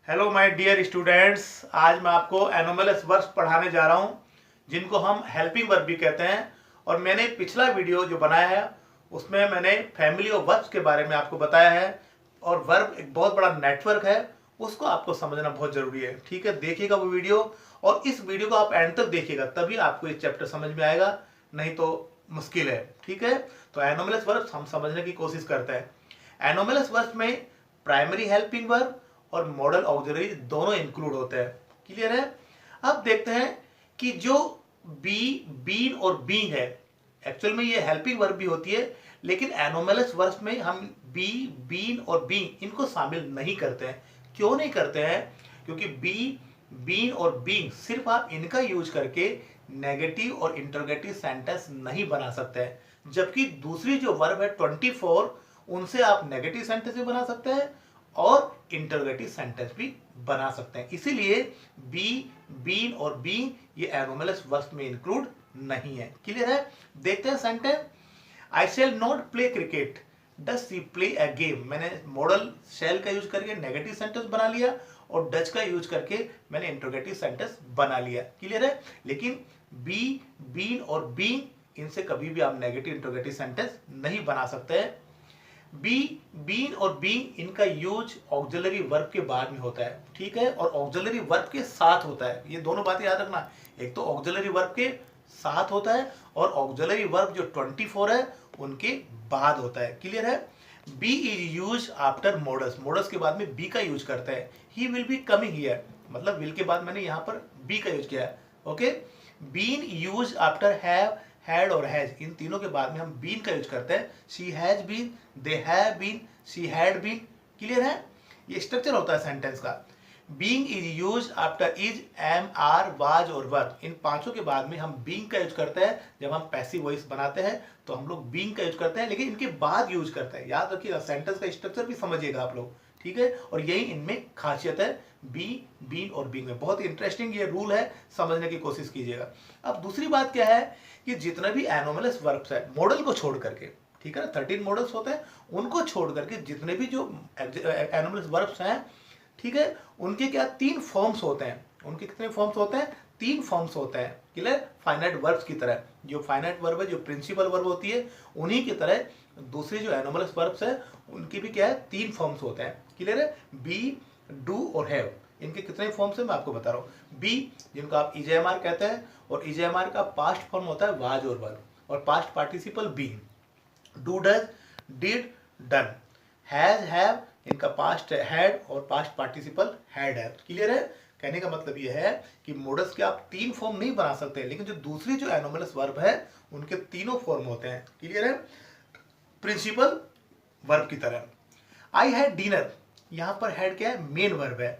Hello my dear students, आज मैं आपको एनोमलस वर्ब्स पढ़ाने जा रहा हूं जिनको हम हेल्पिंग वर्ब भी कहते हैं। और मैंने पिछला वीडियो जो बनाया है उसमें मैंने फैमिली ऑफ वर्ब्स के बारे में आपको बताया है। और वर्ब एक बहुत बड़ा नेटवर्क है, उसको आपको समझना बहुत जरूरी है। ठीक है, देखिएगा वो वीडियो और इस वीडियो को आप एंड तक देखिएगा, तभी आपको ये चैप्टर समझ में आएगा, नहीं तो मुश्किल है। ठीक है, तो एनोमलस वर्ब्स हम समझने की कोशिश करते हैं। एनोमलस वर्ब्स में प्राइमरी हेल्पिंग वर्ब और मॉडल ऑक्सिलरी दोनों इंक्लूड होते हैं। क्लियर है। अब देखते हैं कि जो बी, बीन और बीइंग है, एक्चुअल में ये हेल्पिंग वर्ब भी होती है, लेकिन एनोमलस वर्ब्स में हम बी, बीन और बीइंग इनको शामिल नहीं करते हैं। क्यों नहीं करते हैं? क्योंकि बी, बीन और बीइंग सिर्फ आप इनका यूज करके नेगेटिव और इंटरोगेटिव सेंटेंस नहीं बना सकते हैं, जबकि दूसरी जो वर्ब है 24, उनसे आप नेगेटिव सेंटेंस भी बना सकते हैं और इंटरोगेटिव सेंटेंस भी बना सकते हैं। इसीलिए बी, बीन और बी ये एनोमलस वर्ब्स में इंक्लूड नहीं है। क्लियर है। देखते हैं sentence. I shall not play cricket, does she play a game. मैंने मॉडल शैल का यूज करके नेगेटिव सेंटेंस बना लिया और डज का यूज करके मैंने इंटरोगेटिव सेंटेंस बना लिया। क्लियर है। लेकिन बी, बीन और बी इनसे कभी भी आप नेगेटिव इंटरोगेटिव सेंटेंस नहीं बना सकते हैं। बी, बीन और बीइंग इनका यूज ऑक्सिलरी वर्ब के बाद में होता है। ठीक है, और ऑक्सिलरी वर्ब के साथ होता है। ये दोनों बातें याद रखना, एक तो ऑक्सिलरी वर्ब के साथ होता है और ऑक्सिलरी वर्ब जो 24 है उनके बाद होता है। क्लियर है। Be is use after modals, modals के बाद में बी का यूज करता है। He will be coming here, मतलब विल के बाद मैंने यहां पर बी का यूज किया है। Okay. Been use after have, had और हैज, इन तीनों के बाद में हम बीन का यूज करते हैं। She has been, they have been, she had been. Clear है। ये स्ट्रक्चर होता है सेंटेंस का। Being is use after is, am, are, was और वर, इन पांचों के बाद में हम बीइंग का यूज करते हैं। जब हम पैसिव वॉइस बनाते हैं तो हम लोग बीइंग का यूज करते हैं, लेकिन इनके बाद यूज करते हैं। याद रखिएगा, सेंटेंस का स्ट्रक्चर भी समझिएगा आप लोग। ठीक है, और यही इनमें खासियत है बी, बीन और बीइंग में। बहुत इंटरेस्टिंग ये रूल है, समझने की कोशिश कीजिएगा। अब दूसरी बात क्या है कि जितने भी एनोमलस वर्ब्स है मॉडल को छोड़ करके, ठीक है ना, 13 मॉडल्स होते हैं, उनको छोड़ करके जितने भी जो एनोमलस वर्ब्स हैं, ठीक है, उनके क्या 3 फॉर्म्स होते हैं। उनके कितने फॉर्म्स होते हैं? 3 फॉर्म्स होते हैं। क्लियर। फाइनाइट वर्ब्स की तरह, जो फाइनाइट वर्ब है, जो प्रिंसिपल वर्ब होती है, उन्हीं की तरह दूसरी जो एनोमलस वर्ब्स है उनकी भी क्या है, 3 फॉर्म्स होते हैं। क्लियर है। बी, डू और हैव, इनके कितने फॉर्म्स है मैं आपको बता रहा हूँ। बी, जिनको आप ईजेएमआर कहते हैं, और ईजेएमआर का पास्ट फॉर्म होता है वाज और वर, और past participle being. Do, does, did, done. Has, have, इनका पास्ट हैड और पास्ट पार्टिसिपल हैड है। क्लियर है। कहने का मतलब यह है कि मॉडल्स के आप 3 फॉर्म नहीं बना सकते, लेकिन जो दूसरी जो एनोमलस वर्ब है उनके तीनों फॉर्म होते हैं। क्लियर है। प्रिंसिपल वर्ब की तरह। आई हैड डिनर, यहां पर हैड क्या है, मेन वर्ब है।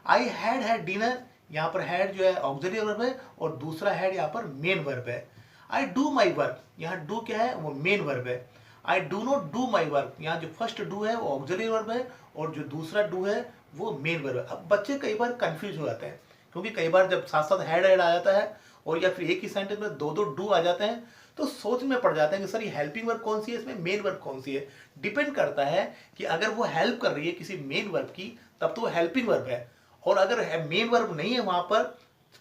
आई हैड डिनर, यहां पर हैड जो है ऑक्सिलरी वर्ब है और दूसरा हैड यहां पर मेन वर्ब है। आई डू माई वर्क, यहां डू क्या है, वो मेन वर्ब है। I do not do my work, यहाँ जो फर्स्ट डू है वो ऑक्सिलरी वर्ब है और जो दूसरा डू है वो मेन वर्ब है। अब बच्चे कई बार कंफ्यूज हो जाते हैं, क्योंकि कई बार जब साथ साथ हैड आ जाता है और या फिर एक ही सेंटेंस में दो दो डू आ जाते हैं, तो सोच में पड़ जाते हैं कि सर ये हेल्पिंग वर्ब कौन सी है, इसमें मेन वर्ब कौन सी है। डिपेंड करता है कि अगर वो हेल्प कर रही है किसी मेन वर्ब की, तब तो वो हेल्पिंग वर्ब है, और अगर मेन वर्ब नहीं है वहां पर,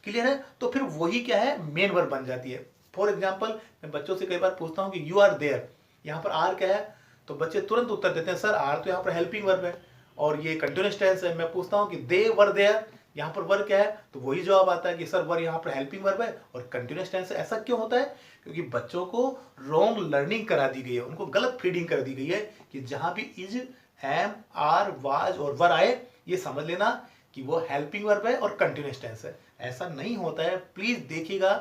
क्लियर है, तो फिर वही क्या है, मेन वर्ब बन जाती है। फॉर एग्जाम्पल, मैं बच्चों से कई बार पूछता हूँ कि यू आर देयर, यहाँ पर आर क्या है, तो बच्चे तुरंत उत्तर देते हैं सर आर तो यहाँ पर हेल्पिंग वर्ब है और ये कंटिन्यूअस टेंस है। मैं पूछता हूँ कि दे वर देयर, यहाँ पर वर क्या है, तो वही जवाब आता है कि सर वर यहाँ पर हेल्पिंग वर्ब है और कंटिन्यूअस टेंस है। ऐसा क्यों होता है? क्योंकि बच्चों को रॉन्ग लर्निंग करा दी गई है, उनको गलत फीडिंग कर दी गई है कि जहां भी इज, एम, आर, वाज और वर आए, ये समझ लेना कि वो हेल्पिंग वर्ब है और कंटिन्यूअस टेंस है। ऐसा नहीं होता है। प्लीज देखिएगा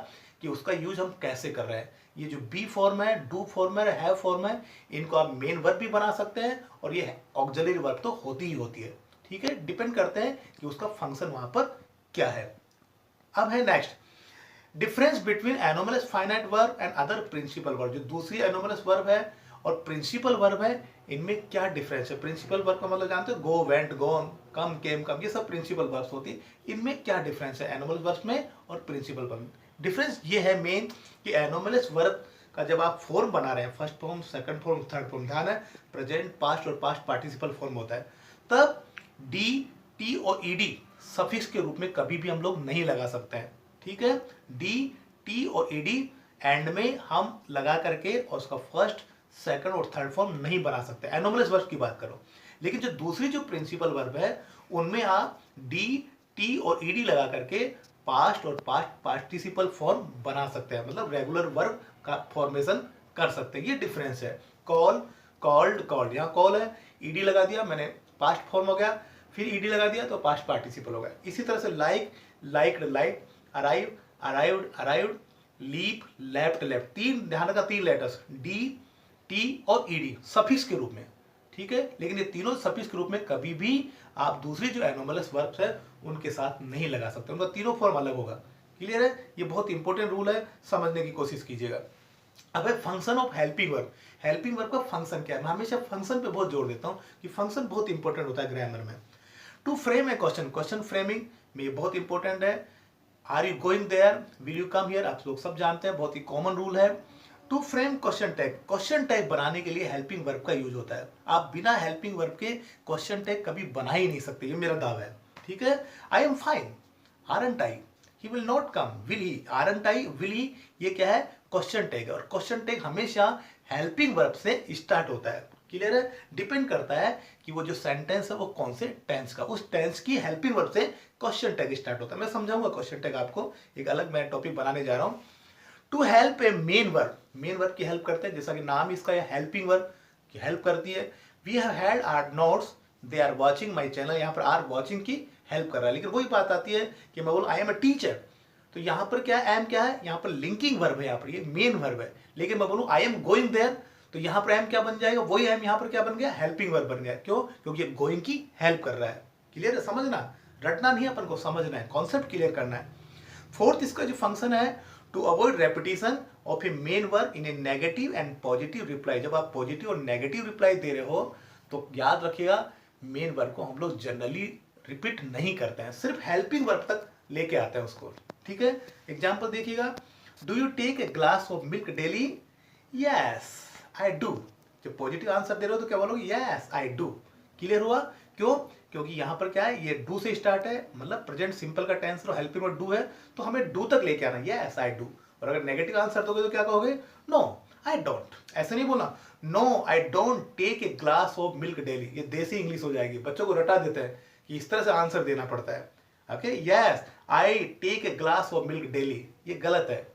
कि उसका यूज हम कैसे कर रहे हैं। ये जो बी फॉर्म है, डू फॉर्म है, हैव फॉर्म है, इनको आप मेन वर्ब भी बना सकते हैं और ये ऑक्सिलरी वर्ब तो होती ही होती है। ठीक है, डिपेंड करते हैं कि उसका फंक्शन वहां पर क्या है। अब है next, difference between anomalous finite verb and other principal verb. जो दूसरी एनोमलस वर्ब है और प्रिंसिपल वर्ब है, इनमें क्या डिफरेंस है? प्रिंसिपल वर्ब का मतलब जानते हो, गो, वेंट, गोन, कम, केम, कम, ये सब प्रिंसिपल वर्ब्स होती है। इनमें क्या डिफरेंस है एनोमलस वर्ब्स में और प्रिंसिपल वर्ब में? डिफरेंस ये है मेन कि एनोमलस वर्ब का जब आप फॉर्म बना रहे हैं, first form, second form, third form, ध्यान है प्रेजेंट, पास्ट और पास्ट पार्टिसिपल फॉर्म होता है, तब डी, टी और ईडी सफिक्स के रूप में कभी भी हम लोग नहीं लगा सकते हैं, ठीक है। डी, टी और ईडी एंड में हम लगा करके और उसका फर्स्ट, सेकंड और थर्ड फॉर्म नहीं बना सकते, एनोमलस वर्ब की बात करो। लेकिन जो दूसरी जो प्रिंसिपल वर्ब है उनमें आप डी, टी और ईडी लगा करके पास्ट और पास्ट पार्टिसिपल फॉर्म बना सकते हैं, मतलब रेगुलर वर्ब का फॉर्मेशन कर सकते हैं। ये डिफरेंस है। कॉल, कॉल्ड, कॉल्ड, यहाँ कॉल है, ईडी लगा दिया मैंने, पास्ट फॉर्म हो गया, फिर ईडी लगा दिया तो पास्ट पार्टिसिपल हो गया। इसी तरह से like, liked, like, arrive, arrived, arrived, leap, left, left, तीन ध्यान रखना, तीन लेटर्स डी, टी और ईडी सफिक्स के रूप में, ठीक है। लेकिन ये तीनों सफिक्स के रूप में कभी भी आप दूसरी जो एनोमलस वर्ब्स है उनके साथ नहीं लगा सकते, उनका तीनों फॉर्म अलग होगा। क्लियर है? ये बहुत इंपॉर्टेंट रूल है, समझने की कोशिश कीजिएगा। अब है function of helping verb. Helping verb का फंक्शन क्या है? मैं हमेशा फंक्शन पे बहुत जोर देता हूँ कि फंक्शन बहुत इंपॉर्टेंट होता है ग्रामर में। To frame a question, question framing में ये बहुत इंपॉर्टेंट है। Are you going there, will you come here, आप लोग सब जानते हैं, बहुत ही कॉमन रूल है। To frame question tag, question tag बनाने के लिए हेल्पिंग वर्ब का यूज होता है। आप बिना हेल्पिंग वर्ब के क्वेश्चन टैग कभी बना ही नहीं सकते, ये मेरा दावा है, ठीक है। I am fine, aren't I, he will not come, will he, aren't I, will he, ये क्या है? Question tag. और क्वेश्चन टैग हमेशा हेल्पिंग वर्ब से स्टार्ट होता है। क्लियर है? डिपेंड करता है कि वो जो सेंटेंस है वो कौन से टेंस का, उस टेंस की हेल्पिंग वर्ब से क्वेश्चन टैग स्टार्ट होता है। मैं समझाऊंगा क्वेश्चन टैग आपको, एक अलग मैं टॉपिक बनाने जा रहा हूं। To help a main verb, main verb की हेल्प करते हैं, जैसा कि नाम इसका है हेल्पिंग वर्ब की हेल्प करती है। We have had our notes, they are watching my channel, यहाँ पर आर वाचिंग की हेल्प कर रहा है। लेकिन वही बात आती है कि मैं बोलूँ आई एम अ टीचर, तो यहाँ पर क्या है? एम क्या है? यहाँ पर लिंकिंग वर्ब है, यहाँ पर ये मेन वर्ब है। लेकिन मैं बोलूँ आई एम गोइंग देयर, तो यहाँ पर एम क्या बन जाएगा? वही एम यहाँ पर क्या बन गया? हेल्पिंग वर्ब बन गया। क्यों? क्योंकि ये गोइंग की हेल्प कर रहा है। क्लियर है? समझना, रटना नहीं, अपन को समझना है, कॉन्सेप्ट क्लियर करना है। फोर्थ इसका जो फंक्शन है, to avoid repetition of a main verb in a negative and positive reply. जब आप पॉजिटिव और नेगेटिव रिप्लाई दे रहे हो तो याद रखिएगा मेन वर्ब को हम लोग जनरली रिपीट नहीं करते हैं, सिर्फ हेल्पिंग वर्ब तक लेके आते हैं उसको, ठीक है। एग्जाम्पल देखिएगा, do you take a glass of milk daily? Yes I do. जब पॉजिटिव आंसर दे रहे हो तो क्या बोलोगे? Yes I do. क्लियर हुआ? क्यों? क्योंकि यहाँ पर क्या है? ये डू से स्टार्ट है, मतलब प्रेजेंट सिंपल का टेंस और हेल्पिंग वर्ब डू है, तो हमें डू तक लेके आना, यस आई डू। और अगर नेगेटिव आंसर दोगे तो क्या कहोगे? No I don't. ऐसे नहीं बोलना, no I don't take a glass of milk daily, ये देसी इंग्लिश हो जाएगी, बच्चों को रटा देते हैं कि इस तरह से आंसर देना पड़ता है। Okay, yes I take a glass of milk daily, ये गलत है।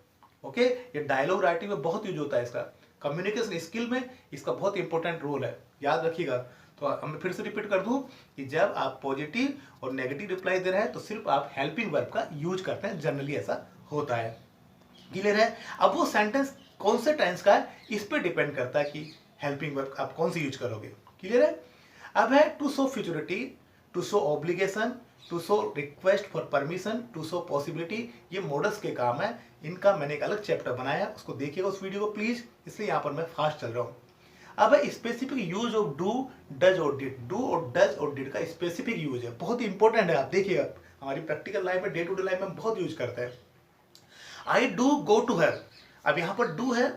ओके, ये डायलॉग राइटिंग में बहुत यूज होता है इसका, कम्युनिकेशन स्किल में इसका बहुत इंपॉर्टेंट रोल है, याद रखिएगा। तो मैं फिर से रिपीट कर दूं कि जब आप पॉजिटिव और नेगेटिव रिप्लाई दे रहे हैं तो सिर्फ आप हेल्पिंग वर्ब का यूज करते हैं, जनरली ऐसा होता है। क्लियर है? अब वो सेंटेंस कौन से टेंस का है इस पे डिपेंड करता है कि हेल्पिंग वर्ब आप कौन सी यूज करोगे। क्लियर है? अब है to show futurity, to show obligation, to show request for permission, to show possibility, ये मॉडल्स के काम है। इनका मैंने एक अलग चैप्टर बनाया है, उसको देखिएगा उस वीडियो को प्लीज, इसलिए यहाँ पर मैं फास्ट चल रहा हूँ। अब है specific use of do, does और डिड। डू और डज और डिड का स्पेसिफिक यूज है, बहुत इंपॉर्टेंट है, आप देखिएगा हमारी प्रैक्टिकल लाइफ में, डे टू डे लाइफ में बहुत यूज करते हैं। I do go to her, अब यहाँ पर डू है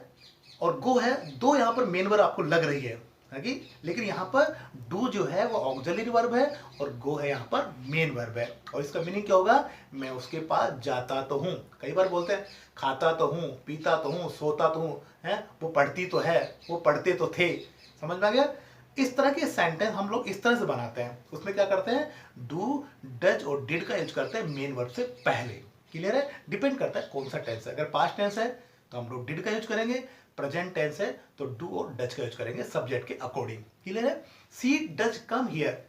और गो है, दो यहाँ पर मेन वर्ब आपको लग रही है कि, लेकिन यहाँ पर डू जो है वो ऑक्सिलरी वर्ब है और गो है यहाँ पर मेन वर्ब है। और इसका मीनिंग क्या होगा? मैं उसके पास जाता तो हूँ। कई बार बोलते हैं खाता तो हूँ, पीता तो हूँ, सोता तो हूँ, है वो पढ़ती तो है, वो पढ़ते तो थे। समझ में आ गया? इस तरह के सेंटेंस हम लोग इस तरह से बनाते हैं। उसमें क्या करते हैं? डू, डज और डिड का यूज करते हैं मेन वर्ब से पहले। क्लियर है? डिपेंड करता है कौन सा टेंस है। अगर पास्ट टेंस है तो हम लोग डिड का यूज करेंगे, प्रेजेंट टेंस है तो डू और डज का यूज करेंगे सब्जेक्ट के अकॉर्डिंग। क्लियर है? सी डज कम हियर,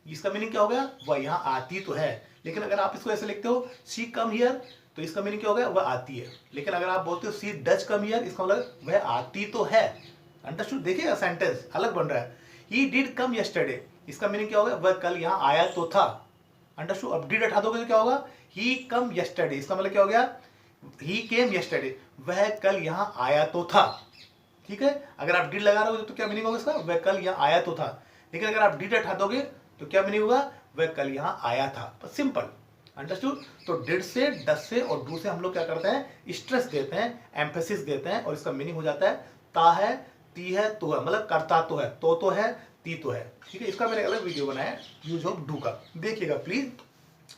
इसका मीनिंग क्या हो गया? वह यहाँ आती तो है। लेकिन अगर आप इसको ऐसे लिखते हो सी कम हियर, तो इसका मीनिंग क्या हो गया? वह आती है। लेकिन अगर आप बोलते हो सी डज कम हियर, इसका मतलब वह आती तो है। अंडरस्टूड? देखिएगा सेंटेंस अलग बन रहा है। ही डिड कम यस्टरडे, इसका मीनिंग क्या हो गया? वह कल यहाँ आया तो था। अंडरस्टूड? अब डिड हटा दोगे तो क्या होगा? ही कम यस्टरडे, इसका मतलब क्या हो गया? ही केम यस्टरडे, वह कल यहाँ आया तो था। ठीक है? अगर आप डिड लगा रहे हो तो क्या मीनिंग होगा इसका? वह कल यहाँ आया तो था। लेकिन अगर आप डिड हटा दोगे तो क्या मीनिंग होगा? वह कल यहाँ आया था। सिंपल। अंडरस्टूड? तो डिड से, डज से और डू से हम लोग क्या करते हैं? स्ट्रेस देते हैं, एम्फेसिस देते हैं, और इसका मीनिंग हो जाता है ता है, ती है तो है, मतलब करता तो है, तो है, ती तो है। ठीक है, इसका मैंने अलग वीडियो बनाया है यूज ऑफ डू का, देखिएगा प्लीज।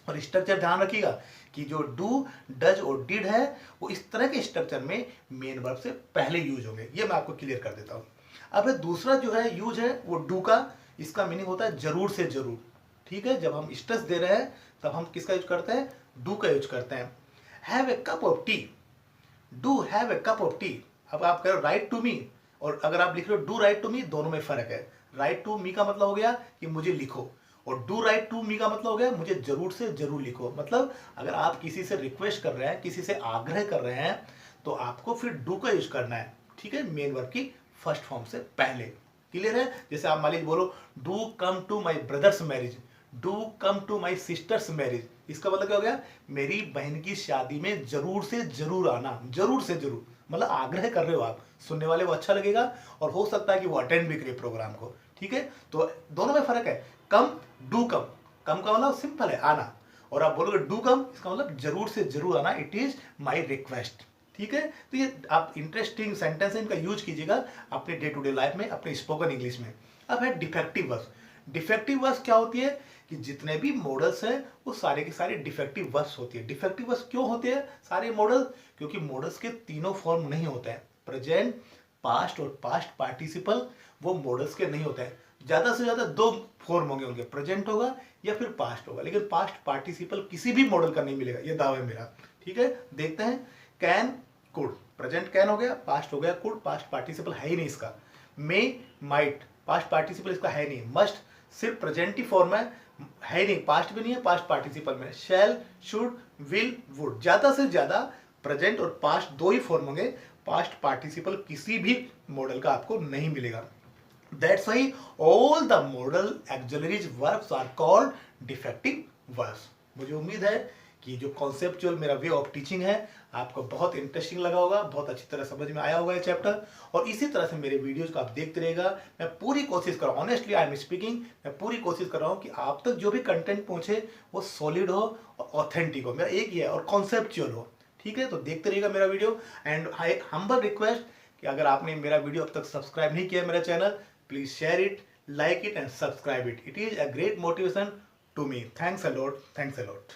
और स्ट्रक्चर ध्यान रखिएगा कि जो डू, डज और डिड है वो इस तरह के स्ट्रक्चर में मेन वर्ब से पहले यूज होंगे, ये मैं आपको क्लियर कर देता हूँ। अब दूसरा जो है यूज है वो डू का, इसका मीनिंग होता है जरूर से जरूर। ठीक है, जब हम स्ट्रेस दे रहे हैं तब हम किसका यूज करते हैं, डू का यूज करते हैं। Have a cup of T, do have a cup of T. अब आप कह रहे हो राइट टू मी, और अगर आप लिख रहे हो डू राइट टू मी, दोनों में फर्क है। राइट टू मी का मतलब हो गया कि मुझे लिखो, और डू राइट टू मी का मतलब हो गया मुझे जरूर से जरूर लिखो। मतलब अगर आप किसी से रिक्वेस्ट कर रहे हैं, किसी से आग्रह कर रहे हैं, तो आपको फिर डू का यूज करना है। ठीक है, मेन वर्ब की फर्स्ट फॉर्म से पहले। क्लियर है? जैसे आप मान लीजिए बोलो do come to my brother's marriage, do come to my sister's marriage, इसका मतलब क्या हो गया, मेरी बहन की शादी में जरूर से जरूर आना। जरूर से जरूर मतलब आग्रह कर रहे हो आप, सुनने वाले को अच्छा लगेगा और हो सकता है कि वो अटेंड भी करे प्रोग्राम को। ठीक है, तो दोनों में फर्क है। कम, डू कम, कम का मतलब सिंपल है आना, और आप बोलोगे डू कम, इसका मतलब जरूर से जरूर आना, इट इज माई रिक्वेस्ट। ठीक है, तो ये आप इंटरेस्टिंग सेंटेंस है, इनका यूज कीजिएगा अपने डे टू डे लाइफ में, अपने स्पोकन इंग्लिश में। अब है डिफेक्टिव वर्ब्स। डिफेक्टिव वर्ब्स क्या होती है कि जितने भी मॉडल्स हैं वो सारे के सारे डिफेक्टिव वर्ब्स होती है। डिफेक्टिव वर्ब्स क्यों होते हैं सारे मॉडल, क्योंकि मॉडल्स के तीनों फॉर्म नहीं होते हैं, प्रेजेंट, पास्ट और पास्ट पार्टिसिपल, वो मॉडल्स के नहीं होते हैं। ज्यादा से ज्यादा दो फॉर्म होंगे उनके, प्रेजेंट होगा या फिर पास्ट होगा, लेकिन पास्ट पार्टिसिपल किसी भी मॉडल का नहीं मिलेगा, ये दावा है मेरा। ठीक है, देखते हैं। कैन, कुड, प्रेजेंट कैन हो गया, पास्ट हो गया कुड, पास्ट पार्टिसिपल है ही नहीं इसका। मे, माइट, पास्ट पार्टिसिपल इसका है नहीं। मस्ट सिर्फ प्रेजेंट ही फॉर्म है ही नहीं, पास्ट भी नहीं है पास्ट पार्टिसिपल में। शैल, शुड, विल, वुड, ज्यादा से ज्यादा प्रेजेंट और पास्ट दो ही फॉर्म होंगे, पास्ट पार्टिसिपल किसी भी मॉडल का आपको नहीं मिलेगा। That's why all the model auxiliaries verbs are called defective verbs. मुझे उम्मीद है कि जो कॉन्सेप्चुअल मेरा वे ऑफ टीचिंग है आपको बहुत इंटरेस्टिंग लगा होगा, बहुत अच्छी तरह समझ में आया होगा ये चैप्टर, और इसी तरह से मेरे वीडियोस को आप देखते रहेगा। मैं पूरी कोशिश कर रहा हूँ, ऑनेस्टली आई एम स्पीकिंग, मैं पूरी कोशिश कर रहा हूँ कि आप तक जो भी कंटेंट पहुंचे वो सॉलिड हो और ऑथेंटिक हो, मेरा एक ही है, और कॉन्सेप्चुअल हो। ठीक है, तो देखते रहिएगा मेरा वीडियो। एंड एक हम्बल रिक्वेस्ट कि अगर आपने मेरा वीडियो अब तक सब्सक्राइब नहीं किया मेरा channel, please share it, like it and subscribe it. It is a great motivation to me. Thanks a lot, thanks a lot.